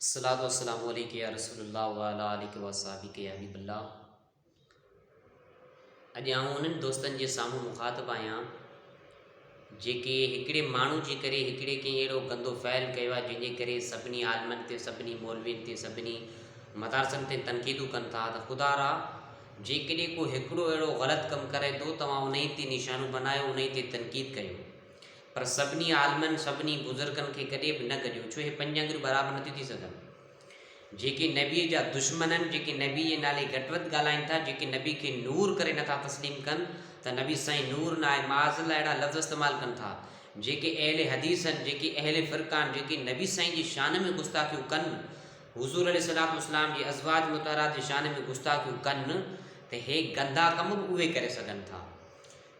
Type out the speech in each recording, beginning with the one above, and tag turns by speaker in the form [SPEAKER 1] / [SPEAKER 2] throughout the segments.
[SPEAKER 1] अस्सलातु वस्सलामु अलैका या रसूलल्लाह व अला आलिका व असहाबिका या हबीबल्लाह। अॼु आउं उन्हनि दोस्तनि जे साम्हूं मुखातिब आहियां जेके हिकिड़े माण्हू जे करे हिकिड़े कंहिं अहिड़ो गंदो फ़ैल कयो आहे जंहिंजे करे सभिनी आलमनि ते, सभिनी मौलवियुनि ते, सभिनी मदारसनि ते तनक़ीदूं कनि था त ख़ुदा रा जेकॾहिं को हिकिड़ो अहिड़ो ग़लति कमु करे थो तव्हां उन ई ते निशानो बनायो, उन ई ते तनक़ीद कयो, पर सभिनी आलमनि सभिनी बुज़ुर्गनि खे कॾहिं बि न गॾियो। छो हे पंज आङुरियूं बराबरि नथियूं थी सघनि। जेके नबीअ जा दुश्मन आहिनि, जेके नबी जे नाले घटि वधि ॻाल्हाइनि था, जेके नबी खे नूर करे नथा तस्लीम कनि त नबी साईं नूर न आहे, माज़ल अहिड़ा लफ़्ज़ इस्तेमालु कनि था। जेके अहले हदीस आहिनि, जेके अहले फ़िरक़ा आहिनि, जेके नबी साईं जी शान में गुस्ताखियूं कनि, हुज़ूर अलैहिस्सलातु वस्सलाम जी अज़वाज मुतहरात जी शान में गुस्ताखियूं कनि, त हे गंदा कम बि उहे करे सघनि था।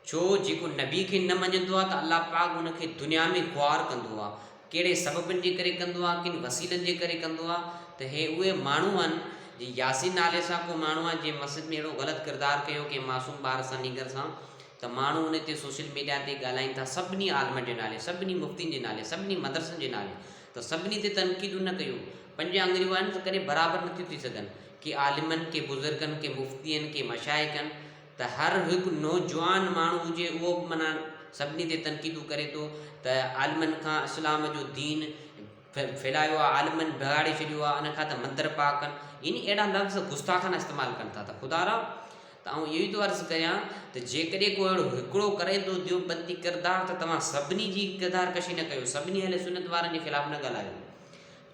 [SPEAKER 1] छो जेको नबी खे न मञंदो आहे त अल्लाह पाक उनखे दुनिया में ख़्वार कंदो आहे। कहिड़े सबबनि जे करे कंदो आहे, किन वसीलनि जे करे कंदो आहे। त हे उहे माण्हू आहिनि जी यासीन नाले सां को माण्हू आहे जंहिं मस्जिद में अहिड़ो ग़लति किरदारु कयो कंहिं मासूम ॿार सां नीगर सां, त माण्हू उन ते सोशल मीडिया ते ॻाल्हाइनि था सभिनी आलमनि जे नाले, सभिनी मुफ़्तियुनि जे नाले, सभिनी मदरसनि जे नाले। त सभिनी ते तनक़ीदूं न कयो। पंज आङुरियूं आहिनि त कॾहिं बराबरि नथियूं थी सघनि कि आलिमनि के बुज़ुर्गनि के मुफ़्तियुनि के मशाइखनि। त हर हिकु नौजवान माण्हू हुजे उहो बि माना सभिनी ते तनक़ीदूं करे थो त आलिमनि खां इस्लाम जो दीन फैलायो आहे, आलिमनि बिगाड़े छॾियो आहे, इन खां त मंदर पाक आहिनि, यानी अहिड़ा लफ़्ज़ गुस्ताखाना इस्तेमालु कनि था। त ख़ुदा रा त आउं इहो ई थो अर्ज़ु कयां त जेकॾहिं को अहिड़ो हिकिड़ो करे थो देवबंदी किरदारु त तव्हां सभिनी जी किरदारु कशी न कयो, सभिनी अहले सुन्नत वारनि जे ख़िलाफ़ु न ॻाल्हायो।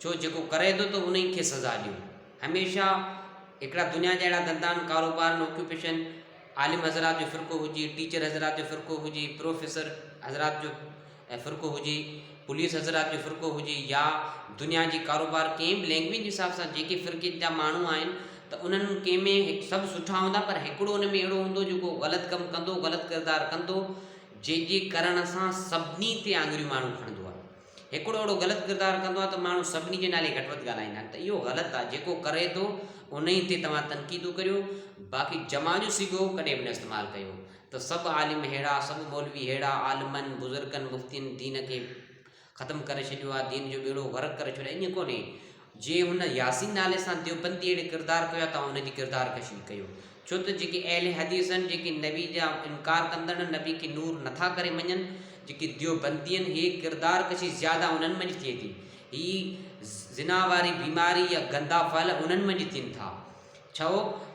[SPEAKER 1] छो जेको करे थो त उन खे सज़ा ॾियो। हमेशह हिकिड़ा दुनिया जा अहिड़ा धंधा आहिनि, कारोबार आहिनि, ऑक्यूपेशन, आलिम हज़रात जो फ़िरक़ो हुजे, टीचर हज़रात जो फ़िरक़ो हुजे, प्रोफेसर हज़रात जो फ़िरक़ो हुजे, पुलिस हज़रात जो फ़िरक़ो हुजे, या दुनिया जी कारोबार कंहिं बि लैंग्वेज जे हिसाब सां जेके फ़िरक़े जा माण्हू आहिनि, त उन्हनि कंहिं में सभु सुठा हूंदा, पर हिकिड़ो उन में अहिड़ो हूंदो जेको ग़लति कमु कंदो, ग़लति किरदारु कंदो, जंहिंजे करण सां सभिनी ते आङुरियूं माण्हू खणंदो आहे। हिकिड़ो अहिड़ो ग़लति किरदारु कंदो आहे त माण्हू सभिनी जे नाले घटि वधि ॻाल्हाईंदा आहिनि। त इहो ग़लति आहे। जेको करे थो उन ई ते तव्हां तनक़ीदूं करियो, बाक़ी जमा जो सिगो कॾहिं बि न इस्तेमालु कयो। त सभु आलिम अहिड़ा, सभु मौलवी अहिड़ा, आलिमनि बुज़ुर्गनि मुफ़्तियुनि दीन खे ख़तमु करे छॾियो आहे, दीन जो ॿेड़ो ग़रक़ करे छॾियो आहे। ईअं कोन्हे जे हुन यासीन नाले सां देवबंदी अहिड़े किरदारु कयो आहे, तव्हां हुनजी किरदारु कशी कयो। छो त जेके अहले हदीस आहिनि, जेके नबी जा इनकार कंदड़, नबी खे नूर नथा करे मञनि, जेके देवबंदी आहिनि, हे किरदारु कशी ज़्यादा उन्हनि में थिए थी। ही ज़िना वारी बीमारी या गंदा फल उन्हनि में थियनि था। छो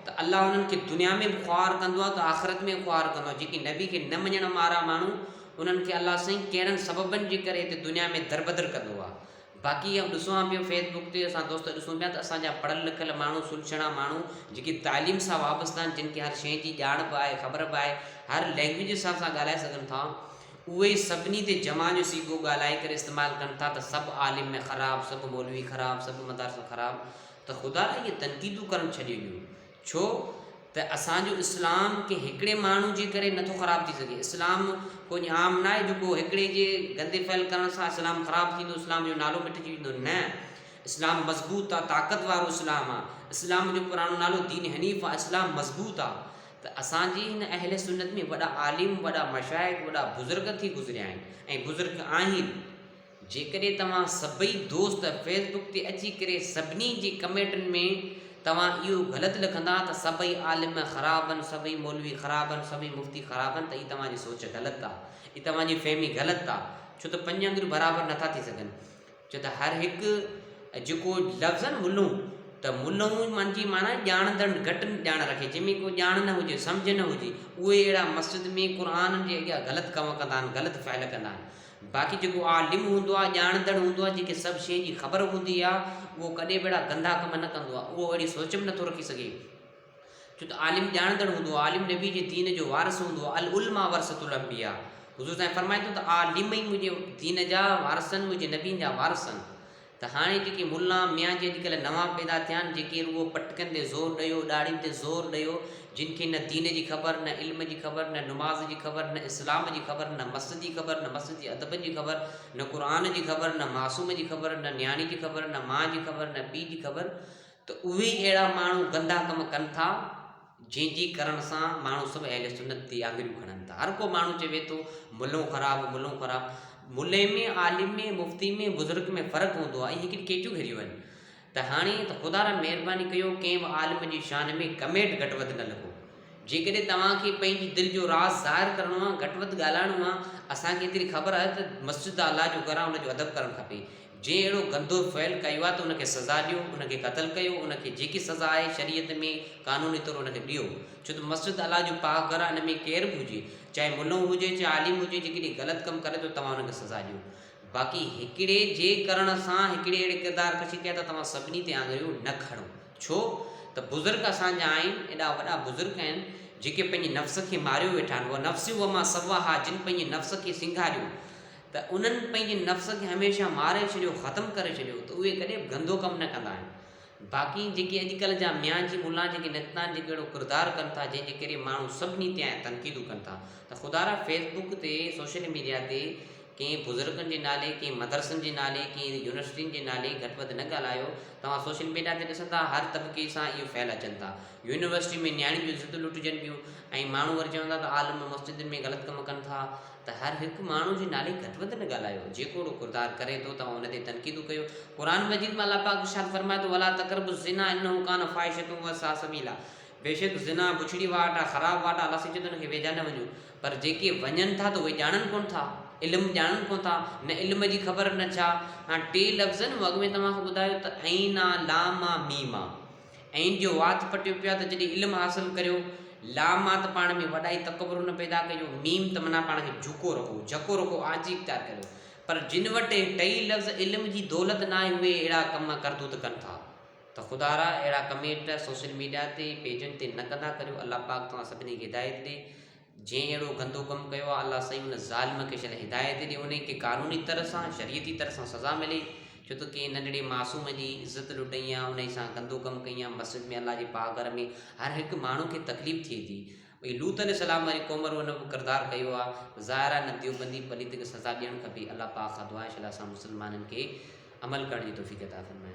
[SPEAKER 1] त अल्लाह उन्हनि खे दुनिया में बि ख़्वार कंदो आहे त आख़िरत में ख़्वार कंदो आहे। जेके नबी खे न मञण वारा माण्हू, उन्हनि खे अल्लाह साईं कहिड़नि सबबनि जे करे हिते दुनिया में दरबदर कंदो आहे। बाक़ी इहो ॾिसूं पियो फेसबुक ते, असां दोस्त ॾिसूं पिया त असांजा पढ़ियल लिखियल माण्हू, सुलझणा माण्हू, जेके तालीम सां वाबस्ता आहिनि, जिन खे हर शइ जी ॼाण बि आहे, ख़बर बि आहे, हर लैंग्वेज जे हिसाब सां ॻाल्हाए सघनि था, उहे सभिनी ते जमा जो सीगो ॻाल्हाए करे इस्तेमालु कनि था त सभु आलिम में ख़राबु, सभु मौलवी ख़राबु, सभु मदारस ख़राबु। त ख़ुदा रा इहे तनक़ीदूं करणु छॾे ॾियो। छो त असांजो इस्लाम के हिकिड़े माण्हू जे करे नथो ख़राबु थी सघे। इस्लाम कोई आम न आहे जेको हिकिड़े जे गंदे फैल करण सां इस्लाम ख़राबु थींदो, इस्लाम जो नालो मिटिजी वेंदो। न, इस्लाम मज़बूत आहे, ताक़त वारो इस्लाम आहे। इस्लाम जो पुराणो नालो दीन हनीफ़ आहे। इस्लाम मज़बूत आहे। त असांजी हिन अहले सुन्नत में वॾा आलिम, वॾा मशाइख़, वॾा बुज़ुर्ग थी गुज़रिया आहिनि ऐं बुज़ुर्ग आहिनि। जेकॾहिं तव्हां सभई दोस्त फेसबुक ते अची करे सभिनी जी कमेंटनि में तव्हां इहो ग़लति लिखंदा त सभई आलिम ख़राबु आहिनि, सभई मौलवी ख़राबु आहिनि, सभई मुफ़्ती ख़राबु आहिनि, त हीअ तव्हांजी सोच ग़लति आहे, हीअ तव्हांजी फ़हमी ग़लति आहे। छो त पंज आङुरियूं बराबरि नथा थी सघनि। छो त हर हिकु जेको लफ़्ज़ आहिनि मुल्लूं, त मुल्लूं मांजी माना ॼाणंदड़ घटि ॼाण रखे, जंहिंमें को ॼाण न हुजे, सम्झ न हुजे, उहे अहिड़ा मस्जिद में क़ुर जे अॻियां ग़लति कम कंदा आहिनि, ग़लति फ़ैल कंदा आहिनि। बाक़ी जेको आलिम हूंदो आहे, ॼाणंदड़ हूंदो आहे, जेके सभु शइ जी ख़बर हूंदी आहे, उहो कॾहिं बि अहिड़ा गंदा कम न कंदो आहे। उहो अहिड़ी सोच में नथो रखी सघे। छो त आलिम ॼाणंदड़ हूंदो आहे, आलिम नबी जे दीन जो वारिस हूंदो आहे। अल उलमा वरसतुल अंबिया, हुज़ूर साईं फरमाईंदो त आलिम ई मुंहिंजे दीन जा वारिस आहिनि, मुंहिंजे नबीनि जा वारिस आहिनि। त हाणे जेके मुल्ला मियाँ जे अॼुकल्ह नवां पैदा थिया आहिनि, जेके रुॻो पटकनि ते ज़ोर ॾियो, ॾाढ़ियुनि ते ज़ोर ॾियो, जिन खे न दीन जी ख़बर, न इल्म जी ख़बर, न नमाज़ जी ख़बर, न इस्लाम जी ख़बर, न मस्जिद जी ख़बर, न मस्जिद जी अदब जी ख़बर, न क़ुर जी ख़बर, न मासूम जी ख़बर, न न्याणी जी ख़बर, न माउ जी ख़बर, न पीउ जी ख़बर। त उहे अहिड़ा माण्हू गंदा कम कनि था, जंहिंजे करण सां माण्हू सभु अहले सुन्नत ते आङुरियूं खणनि था। हर को माण्हू चवे थो मुल्लो ख़राबु, मुल्लो ख़राबु। मुल्ले में, आलिम में, मुफ़्ती में, बुज़ुर्ग में फ़र्क़ु हूंदो आहे। इहे हिकिड़ी केचूं घेरियूं आहिनि। त हाणे त ख़ुदा रा महिरबानी कयो कंहिं बि आलिम जी शान में कमेंट घटि वधि न लिखो। जेकॾहिं तव्हांखे पंहिंजी दिलि जो राज़ ज़ाहिर करिणो आहे, घटि वधि ॻाल्हाइणो आहे, असांखे एतिरी ख़बर आहे त मस्जिद अलाह जो घर आहे, उनजो अदब करणु खपे। जंहिं अहिड़ो गंदो फ़ैल कयो आहे त उनखे सज़ा ॾियो, उनखे क़तलु कयो, उनखे जेकी सज़ा आहे शरीयत में क़ानूनी तौरु उनखे ॾियो। छो त मस्जिद अलाह जो पाक घर आहे, इन में केर बि हुजे, चाहे मुल्लो हुजे चाहे आलिम हुजे, जेकॾहिं ग़लति कमु करे थो तव्हां उनखे सज़ा ॾियो। बाक़ी हिकिड़े जे करण सां हिकिड़े अहिड़े किरदार कशी कया त तव्हां सभिनी ते आङुरियूं न खणो। छो त बुज़ुर्ग असांजा आहिनि, एॾा वॾा बुज़ुर्ग आहिनि जेके पंहिंजे नफ़्स खे मारियो वेठा आहिनि। उहा नफ़्स उहा मां सवा हा, जिन पंहिंजे नफ़्स खे सिंगारियो त उन्हनि पंहिंजे नफ़्स खे हमेशह मारे छॾियो, ख़तमु करे छॾियो, त उहे कॾहिं बि गंदो कमु न कंदा आहिनि। बाक़ी जेके अॼुकल्ह जा मियाँ मुल्ला जेके निकिता आहिनि, जेके अहिड़ो किरदारु कनि था जंहिंजे करे माण्हू सभिनी ते तनक़ीदूं कनि था, त ख़ुदा रा फेसबुक ते सोशल मीडिया ते कंहिं बुज़ुर्गनि जे नाले, कंहिं मदरसनि जे नाले, कंहिं यूनिवर्सिटियुनि जे नाले घटि वधि न ॻाल्हायो। तव्हां सोशल मीडिया ते ॾिसंदा हर तबिके सां इहो फ़ैल अचनि था। यूनिवर्सिटी में नियाणियूं जूं इज़तूं लुटिजनि पियूं, ऐं माण्हू वरी चवंदा त आलिम मस्जिदनि में ग़लति कमु कनि था। त हर हिकु माण्हू जे नाले घटि वधि न ॻाल्हायो। जेको अहिड़ो किरदारु करे थो तव्हां उन ते तनक़ीदूं कयो। क़ुर मजीद में अल्लाह पाक इरशाद फरमाए थो, वला तक़रबु ज़िना इन्नहु कान फ़ाहिशतुन व साअ सबीला। बेशक ज़िना बुछड़ी वाट आहे, ख़राबु वाट आहे, अल्लाह चए थो उनखे वेझा न वञो। पर जेके वञनि था त उहे ॼाणनि कोन था, इल्मु ॼाणनि कोन था, न इल्म जी ख़बर न छा। हाणे टे लफ़्ज़ आहिनि, अॻु में तव्हांखे ॿुधायो त ऐन आहे, लाम आहे, मीम आहे। ऐन जो वात पटियो पियो आहे त जॾहिं इल्मु हासिलु करियो, लाम आहे त पाण में वॾाई तकबुर न पैदा कयो, मीम त माना पाण खे झुको रखो, झको रखो, आजी इख़्तियार करियो। पर जिन वटि टई लफ़्ज़ इल्म जी दौलत न आहे, उहे अहिड़ा कम करतूत कनि था। त ख़ुदा रा अहिड़ा कमेंट सोशल मीडिया ते पेजनि ते न कंदा करियो। अल्लाह पाक तव्हां सभिनी खे हिदायत ॾे। जंहिं अहिड़ो गंदो कमु कयो आहे, अल्लाह साईं उन ज़ालिम खे शल हिदायत ॾे, उनखे क़ानूनी तरह सां शरीयती तरह सां सज़ा मिले। छो त कंहिं नंढड़े मासूम जी इज़त लुटई आहे, उन सां गंदो कमु कई आहे मस्जिद में, अल्लाह जे पाक घर में, हर हिकु माण्हू खे तकलीफ़ थिए थी। भई लूत अलैहिस्सलाम वारी क़ौम वारो उन किरदारु कयो आहे, ज़ाहिर आहे न देवबंदी पलीत खे सज़ा ॾियणु खपे। अल्लाह पाक खां दुआ आहे असां मुस्लमाननि खे अमल करण जी तौफ़ीक़ अता फ़रमाए।